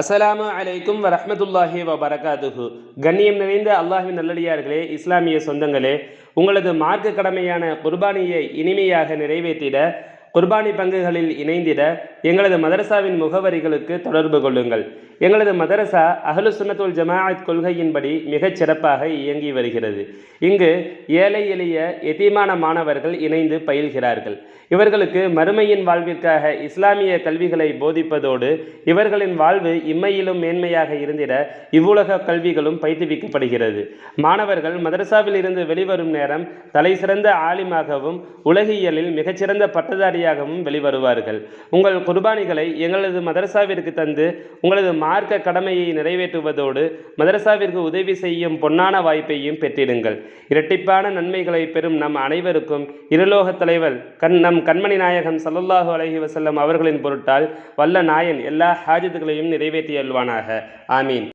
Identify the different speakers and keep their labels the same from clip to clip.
Speaker 1: அஸ்ஸலாமு அலைக்கும் வரஹ்மத்துல்லாஹி வபரகாதுஹு. கண்ணியம் நிறைந்த அல்லாஹ்வின் நல்லடியார்களே, இஸ்லாமிய சொந்தங்களே, உங்களது மார்க்க கடமையான குர்பானியை இனிமையாக நிறைவேற்றிட, குர்பானி பங்குகளில் இணைந்திட எங்களது மதரசாவின் முகவரிகளுக்கு தொடர்பு கொள்ளுங்கள். எங்களது மதரசா அஹ்லு சுன்னத்துல் ஜமாஅத் கொள்கையின்படி மிகச் சிறப்பாக இயங்கி வருகிறது. இங்கு ஏழை எளிய எத்தீமான மாணவர்கள் இணைந்து பயில்கிறார்கள். இவர்களுக்கு மறுமையின் வாழ்விற்காக இஸ்லாமிய கல்விகளை போதிப்பதோடு இவர்களின் வாழ்வு இம்மையிலும் மேன்மையாக இருந்திட இவ்வுலக கல்விகளும் பயிற்றுவிக்கப்படுகிறது. மாணவர்கள் மதரசாவில் இருந்து வெளிவரும் நேரம் தலை சிறந்த ஆலிமாகவும் உலகியலில் மிகச்சிறந்த பட்டதாரியாகவும் வெளிவருவார்கள். உங்கள் குர்பானிகளை எங்களது மதரசாவிற்கு தந்து உங்களது மார்க்க கடமையை நிறைவேற்றுவதோடு மதரசாவிற்கு உதவி செய்யும் பொன்னான வாய்ப்பையும் பெற்றிடுங்கள். இரட்டிப்பான நன்மைகளை பெறும் நம் அனைவருக்கும் இருலோக தலைவர் நம் கண்மணி நாயகம் ஸல்லல்லாஹு அலைஹி வஸல்லம் அவர்களின் பொருட்டால் வல்ல நாயன் எல்லா ஹாஜத்துகளையும் நிறைவேற்றி அல்வானாக. ஆமீன்.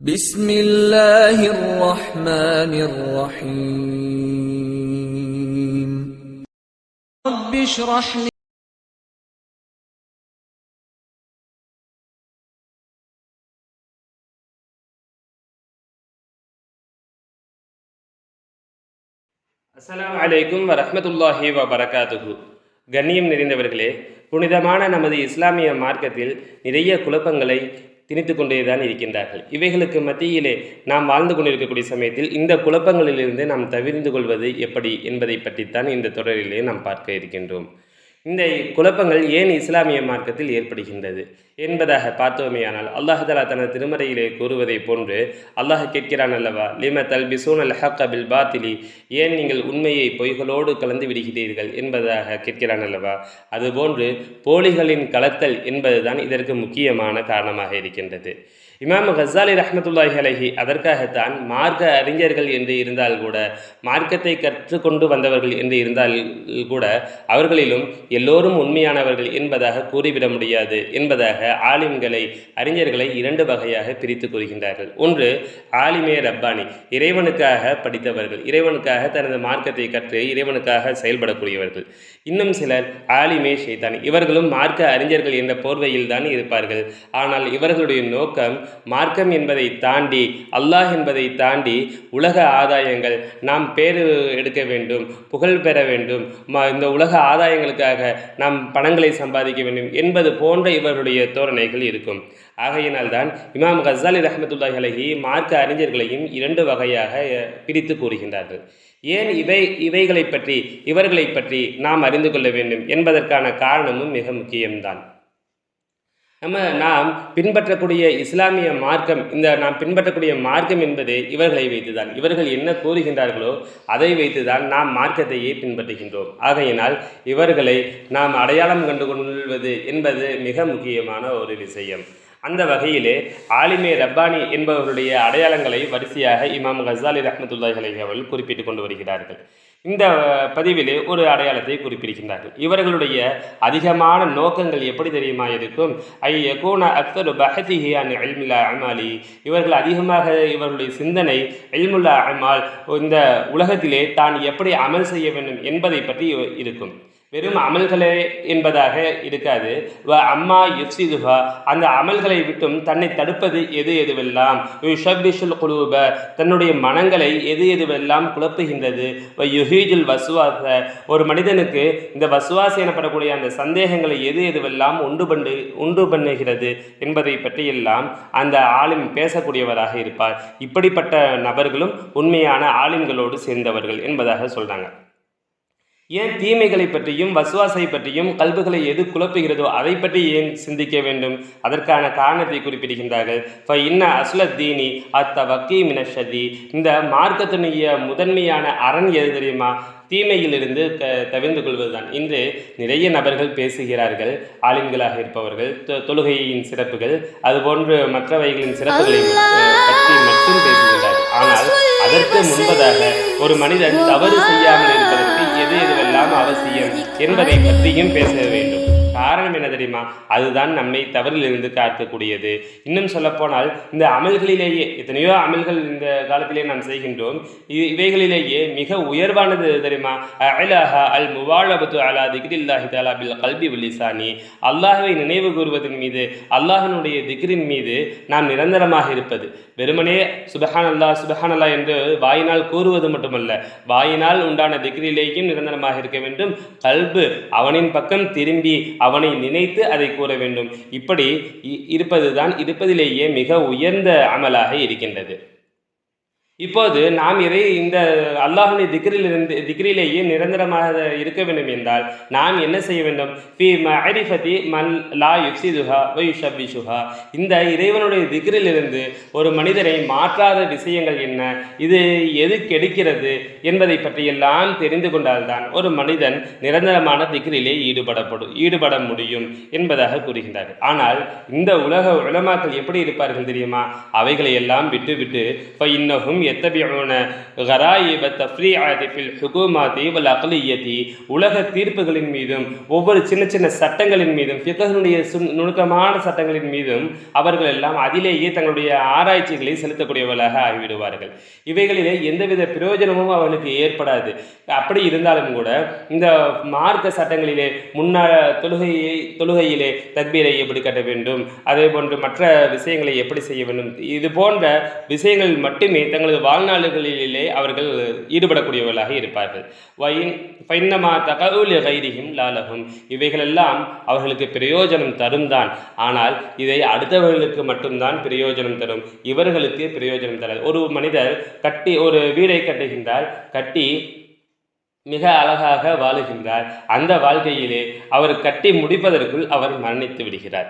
Speaker 2: பிஸ்மில்லாஹிர் ரஹ்மானிர் ரஹீம். ரப்பி ஷ்ரஹ் லி
Speaker 1: அஸ்ஸலாமு அலைக்கும் வரஹ்மத்துல்லாஹி வபரகாதுஹு. கண்ணியம் நிறைந்தவர்களே, புனிதமான நமது இஸ்லாமிய மார்க்கத்தில் நிறைய குழப்பங்களை திணித்து கொண்டேதான் இருக்கின்றார்கள். இவைகளுக்கு மத்தியிலே நாம் வாழ்ந்து கொண்டிருக்கக்கூடிய சமயத்தில் இந்த குழப்பங்களிலிருந்து நாம் தவிர்ந்து கொள்வது எப்படி என்பதை பற்றித்தான் இந்த தொடரிலே நாம் பார்க்க இருக்கின்றோம். இந்த குழப்பங்கள் ஏன் இஸ்லாமிய மார்க்கத்தில் ஏற்படுகின்றது என்பதாக பார்த்தோமேயானால், அல்லாஹ் தஆலா தனது திருமறையிலே கூறுவதை போன்று அல்லாஹ் கேட்கிறான் அல்லவா, லிம தல்பிசூன அல் ஹக்க பில் பாத்திலி, ஏன் நீங்கள் உண்மையை பொய்களோடு கலந்து விடுகிறீர்கள் என்பதாக கேட்கிறான் அல்லவா. அதுபோன்று போலிகளின் கலத்தல் என்பதுதான் இதற்கு முக்கியமான காரணமாக இருக்கின்றது. இமாம் கஸ்ஸாலி ரஹ்மத்துல்லாஹி அலைஹி அதற்காகத்தான் மார்க்க அறிஞர்கள் என்று இருந்தால் கூட, மார்க்கத்தை கற்றுக்கொண்டு வந்தவர்கள் என்று இருந்தால் கூட, அவர்களிலும் எல்லோரும் உண்மையானவர்கள் என்பதாக கூறிவிட முடியாது என்பதாக ஆலிம்களை, அறிஞர்களை இரண்டு வகையாக பிரித்து கூறுகின்றார்கள். ஒன்று ஆலிமே ரப்பானி, இறைவனுக்காக படித்தவர்கள், இறைவனுக்காக தனது மார்க்கத்தை கற்று இறைவனுக்காக செயல்படக்கூடியவர்கள். இன்னும் சிலர் ஆலிமே ஷைத்தானி, இவர்களும் மார்க்க அறிஞர்கள் என்ற போர்வையில் தான் இருப்பார்கள். ஆனால் இவர்களுடைய நோக்கம் மார்க்கம் என்பதை தாண்டி, அல்லாஹ் என்பதை தாண்டி உலக ஆதாயங்கள், நாம் பேர் எடுக்க வேண்டும், புகழ் பெற வேண்டும், இந்த உலக ஆதாயங்களுக்காக நாம் பணங்களை சம்பாதிக்க வேண்டும் என்பது போன்ற இவர்களுடைய தோரணைகள் இருக்கும். ஆகையினால் தான் இமாம் கஸ்ஸாலி ரஹ்மத்துல்லாஹி அலைஹி மார்க்க அறிஞர்களையும் இரண்டு வகையாக பிரித்து கூறுகின்றார்கள். ஏன் இவைகளை பற்றி, இவர்களை பற்றி நாம் அறிந்து கொள்ள வேண்டும் என்பதற்கான காரணமும் மிக முக்கியம்தான். நாம் பின்பற்றக்கூடிய இஸ்லாமிய மார்க்கம், நாம் பின்பற்றக்கூடிய மார்க்கம் என்பது இவர்களை வைத்துதான், இவர்கள் என்ன கூறுகின்றார்களோ அதை வைத்துதான் நாம் மார்க்கத்தையே பின்பற்றுகின்றோம். ஆகையினால் இவர்களை நாம் அடையாளம் கண்டு கொள்வது என்பது மிக முக்கியமான ஒரு விஷயம். அந்த வகையிலே ஆலிமே ரப்பானி என்பவர்களுடைய அடையாளங்களை வரிசையாக இமாம் கஸ்ஸாலி ரஹ்மத்துல்லாஹி அலைஹி அவர்கள் குறிப்பிட்டு கொண்டு வருகிறார்கள். இந்த பதிவிலே ஒரு அடையாளத்தை குறிப்பிடுகின்றார்கள். இவர்களுடைய அதிகமான நோக்கங்கள் எப்படி தெரியுமா இருக்கும்? இவர்கள் அதிகமாக இவர்களுடைய சிந்தனை இல்முல்லா அமால், இந்த உலகத்திலே தான் எப்படி அமல் செய்ய வேண்டும் என்பதை பற்றி இருக்கும். வெறும் அமல்களே என்பதாக இருக்காது. அம்மா யுஃப்சிதுஹா, அந்த அமல்களை விட்டும் தன்னை தடுப்பது எது எதுவெல்லாம், யுஷப்பிஷுல் குலூப, தன்னுடைய மனங்களை எது எதுவெல்லாம் குழப்புகின்றது, யுஹீஜுல் வஸ்வாஸ, ஒரு மனிதனுக்கு இந்த வஸ்வாஸ் எனப்படக்கூடிய அந்த சந்தேகங்களை எது எதுவெல்லாம் உண்டு பண்ணுகிறது என்பதை பற்றியெல்லாம் அந்த ஆலிம் பேசக்கூடியவராக இருப்பார். இப்படிப்பட்ட நபர்களும் உண்மையான ஆலிம்களோடு சேர்ந்தவர்கள் என்பதாக சொல்றாங்க. ஏன் தீமைகளை பற்றியும் வஸ்வாசை பற்றியும், கல்புகளை எது குழப்புகிறதோ அதை பற்றி ஏன் சிந்திக்க வேண்டும்? அதற்கான காரணத்தை குறிப்பிடுகின்றார்கள். இன்ன அஸ்லத்தீனி அத்தவக்கி மினஷதி, இந்த மார்க்கத்தினுடைய முதன்மையான அரண் எது தெரியுமா? தீமையிலிருந்து தவிர்ந்து கொள்வதுதான். இன்று நிறைய நபர்கள் பேசுகிறார்கள், ஆலிம்களாக இருப்பவர்கள் தொழுகையின் சிறப்புகள், அதுபோன்று மற்றவைகளின் சிறப்புகளை பற்றி மட்டும் பேசுகின்றார்கள். ஆனால் அதற்கு முன்பதாக ஒரு மனிதன் தவறு செய்யாமல் இருப்பதற்கு எது எதுவெல்லாம் அவசியம் என்பதை பற்றியும் பேச வேண்டும். காரணம் என்ன தெரியுமா? அதுதான் நம்மை தவறிலிருந்து காக்கக்கூடியது. இன்னும் சொல்லப்போனால் இந்த அமல்களிலேயே எத்தனையோ அமல்கள் இந்த காலத்திலே நாம் செய்கின்றோம். இவைகளிலேயே மிக உயர்வானது தெரியுமா? அலஹா அல் முவாலபத்து அலா திக்ரில்லாஹி தஆலா பில் கல்பி வல் லிசானி. அல்லாஹ்வை நினைவு கூறுவதன் மீது, அல்லாஹ்வினுடைய திக்ரின் மீது நாம் நிரந்தரமாக இருப்பது. வெறுமனே சுபஹானல்லாஹ் சுபஹானல்லாஹ் என்று வாயினால் கூறுவது மட்டுமல்ல, வாயினால் உண்டான திக்ரிலேயும் நிரந்தரமாக இருக்க வேண்டும். கல்பு அவனின் பக்கம் திரும்பி அவனை நினைத்து அதை கூற வேண்டும். இப்படி இருப்பதிலேயே மிக உயர்ந்த அமலாக இருக்கின்றது. இப்போது நாம் இதை இந்த அல்லாஹுடைய திக்ரிலேயே நிரந்தரமாக இருக்க வேண்டும் என்றால் நாம் என்ன செய்ய வேண்டும்? ஃபி மஅரிஃபதி மன் லா யுஃப்ஸிதுஹா வ யுஷப்பிஷுஹா. இந்த இறைவனுடைய திக்ரிலிருந்து ஒரு மனிதரை மாற்றாத விஷயங்கள் என்ன, இது எது கெடுக்கிறது என்பதை பற்றியெல்லாம் தெரிந்து கொண்டால்தான் ஒரு மனிதன் நிரந்தரமான திக்ரிலே ஈடுபட முடியும் என்பதாக கூறுகின்றார்கள். ஆனால் இந்த உலக உலமாக்கள் எப்படி இருப்பார்கள் தெரியுமா? அவைகளை எல்லாம் விட்டு ஃபஇன்னஹும் يتبعون غرائب التفريعات في الحكومات والعقلية. உலக தீர்ப்புகளின் மீதும் ஒவ்வொரு சின்ன சின்ன சட்டங்களின் மீதும் ஃபிக்ஹ்னுடைய நுணுக்கமான சட்டங்களின் மீதும் அவர்கள் எல்லாம் அதிலேயே தங்களுடைய ஆராய்ச்சிகளை செலுத்தக்கூடியவர்களாக ஆகிவிடுவார்கள். இவைகளிலே எந்தவித பிரயோஜனமும் அவர்களுக்கு ஏற்படாது. அப்படி இருந்தாலும் கூட இந்த மார்க்க சட்டங்களிலே தொழுகையிலே தக்பீரை எப்படி கட்ட வேண்டும், அதே போன்று மற்ற விஷயங்களை எப்படி செய்ய வேண்டும், இது போன்ற விஷயங்கள் மட்டுமே தங்களது வாழ்நாள்களிலே அவர்கள் ஈடுபடக்கூடியவர்களாக இருப்பார்கள். இவைகளெல்லாம் அவர்களுக்கு பிரயோஜனம் தரும் தான். ஆனால் இதை அடுத்தவர்களுக்கு மட்டும்தான் பிரயோஜனம் தரும், இவர்களுக்கு பிரயோஜனம் தராது. ஒரு மனிதர் ஒரு வீடை கட்டுகின்றார், கட்டி மிக அழகாக வாழுகின்றார். அந்த வாழ்க்கையிலே அவர் கட்டி முடிப்பதற்குள் அவர் மரணித்து விடுகிறார்.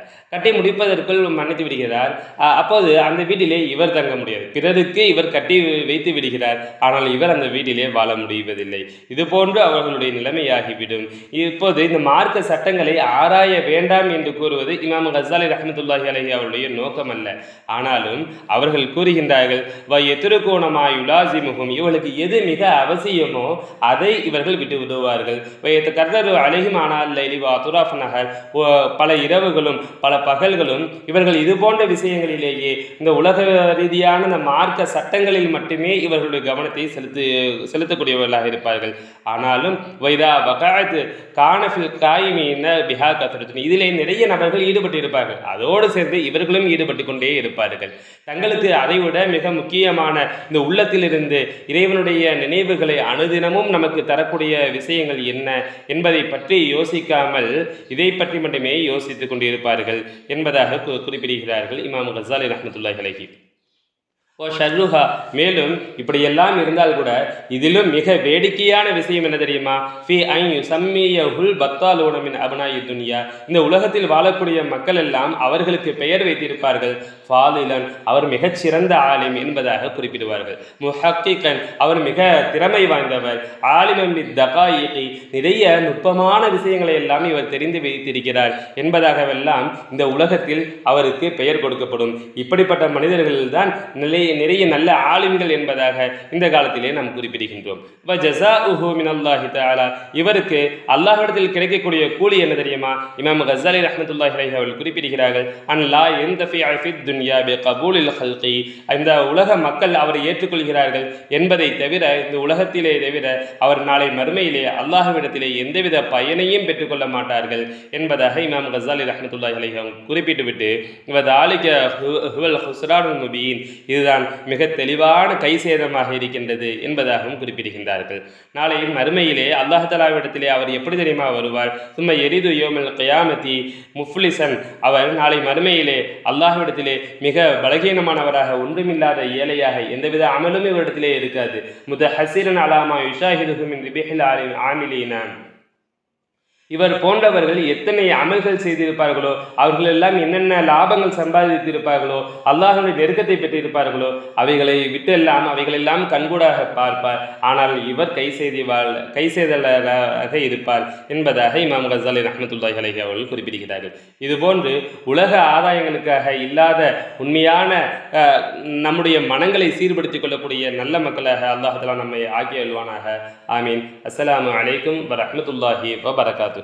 Speaker 1: அப்போது அந்த வீட்டிலே இவர் தங்க முடியாது, பிறருக்கு இவர் கட்டி வைத்து விடுகிறார். ஆனால் இவர் அந்த வீட்டிலே வாழ முடிவதில்லை. இது போன்று அவர்களுடைய நிலைமையாகிவிடும். இப்போது இந்த மார்க்க சட்டங்களை ஆராய வேண்டாம் என்று கூறுவது இமாம் கஸாலி ரஹ்மத்துல்லாஹி அலைஹி அவருடைய நோக்கம் அல்ல. ஆனாலும் அவர்கள் கூறுகின்றார்கள், இவர்களுக்கு எது மிக அவசியமோ அதை இவர்கள் விட்டு விடுவார்கள். பல இரவுகளும் பல பகல்களும் இவர்கள் இது போன்ற விஷயங்களிலேயே இந்த உலக ரீதியான இந்த மார்க்க சட்டங்களில் மட்டுமே இவர்களுடைய கவனத்தை செலுத்தக்கூடியவர்களாக இருப்பார்கள். ஆனாலும் இதிலே நிறைய நபர்கள் ஈடுபட்டு இருப்பார்கள். அதோடு சேர்ந்து இவர்களும் ஈடுபட்டு கொண்டே இருப்பார்கள். தங்களுக்கு அதைவிட மிக முக்கியமான இந்த உள்ளத்திலிருந்து இறைவனுடைய நினைவுகளை அனுதினமும் நமக்கு தரக்கூடிய விஷயங்கள் என்ன என்பதை பற்றி யோசிக்காமல் இதை பற்றி மட்டுமே யோசித்துக் கொண்டிருப்பார்கள் என்பதாக குறிப்பிடுகிறார்கள் இமாம் கஸாலி ரஹ்மத்துல்லாஹி அலைஹி. மேலும் இப்படியெல்லாம் இருந்தால் கூட இதிலும் மிக வேடிக்கையான விஷயம் என்ன தெரியுமா? இந்த உலகத்தில் வாழக்கூடிய மக்கள் எல்லாம் அவர்களுக்கு பெயர் வைத்திருப்பார்கள். ஃபாலிலன், அவர் மிகச்சிறந்த ஆலிம் என்பதாக குறிப்பிடுவார்கள். முஹக்கிகன், அவர் மிக திறமை வாய்ந்தவர். ஆலிமன் பித்தகாயிகி, நிறைய நுட்பமான விஷயங்களை எல்லாம் இவர் தெரிந்து வைத்திருக்கிறார் என்பதாகவெல்லாம் இந்த உலகத்தில் அவருக்கு பெயர் கொடுக்கப்படும். இப்படிப்பட்ட மனிதர்கள் தான் நிறைய நல்ல ஆலிம்கள் என்பதாக இந்த காலத்திலே நாம் குறிப்பிடுகின்றோம். இவருக்கு அல்லாஹ்விடத்தில் கிடைக்கக்கூடிய கூலி என்ன தெரியுமா? இமாம் கஸாலி ரஹ்மத்துல்லாஹி அலைஹி அவர்கள் குறிப்பிடுகிறார்கள், இந்த உலக மக்கள் அவரை ஏற்றுக்கொள்கிறார்கள் என்பதை தவிர, இந்த உலகத்திலே தவிர அவர் நாளை மறுமையிலே அல்லாஹ்விடத்திலே எந்தவித பயனையும் பெற்றுக்கொள்ள மாட்டார்கள் என்பதாக இமாம் கஸாலி ரஹ்மத்துல்லாஹி அலைஹி அவர்கள் குறிப்பிட்டுவிட்டு, இதுதான் மிக தெளிவான கை சேதமாக இருக்கின்றது என்பதாகவும் குறிப்பிடுகின்றார்கள். நாளை மறுமையிலே அல்லாஹ் தஆலாவிடத்திலே அவர் எப்படி தெரியுமா வருவார்? சும்மா எரிது யோமல் கியாமத்தி முஃப்லிசன், அவர் நாளை மறுமையிலே அல்லாஹ்விடத்திலே மிக பலகீனமானவராக, ஒன்றுமில்லாத ஏழையாக, எந்தவித அமலும் இவரிடத்திலே இருக்காது. முதஹஸிரன் அலாமா யுஷாஹிதுஹு மின் ரிபிஹில் ஆமிலீன, இவர் போன்றவர்கள் எத்தனை அமல்கள் செய்திருப்பார்களோ, அவர்கள் எல்லாம் என்னென்ன லாபங்கள் சம்பாதித்திருப்பார்களோ, அல்லாஹ்வுடைய நெருக்கத்தை பெற்றிருப்பார்களோ, அவைகளெல்லாம் கண்கூடாக பார்ப்பார். ஆனால் இவர் கைசெய்தலாக இருப்பார் என்பதாக இமாம் கஸாலி ரஹ்மத்துல்லாஹி அலைஹி அவர்கள் குறிப்பிடுகிறார்கள். இதுபோன்று உலக ஆதாயங்களுக்காக இல்லாத உண்மையான நம்முடைய மனங்களை சீர்படுத்திக் கொள்ளக்கூடிய நல்ல மக்களாக அல்லாஹ் தஆலா நம்மை ஆக்கி அல்வானாக. ஆமீன். அஸ்ஸலாமு அலைக்கும் வரஹ்மத்துல்லாஹி வபரகாத்துஹு.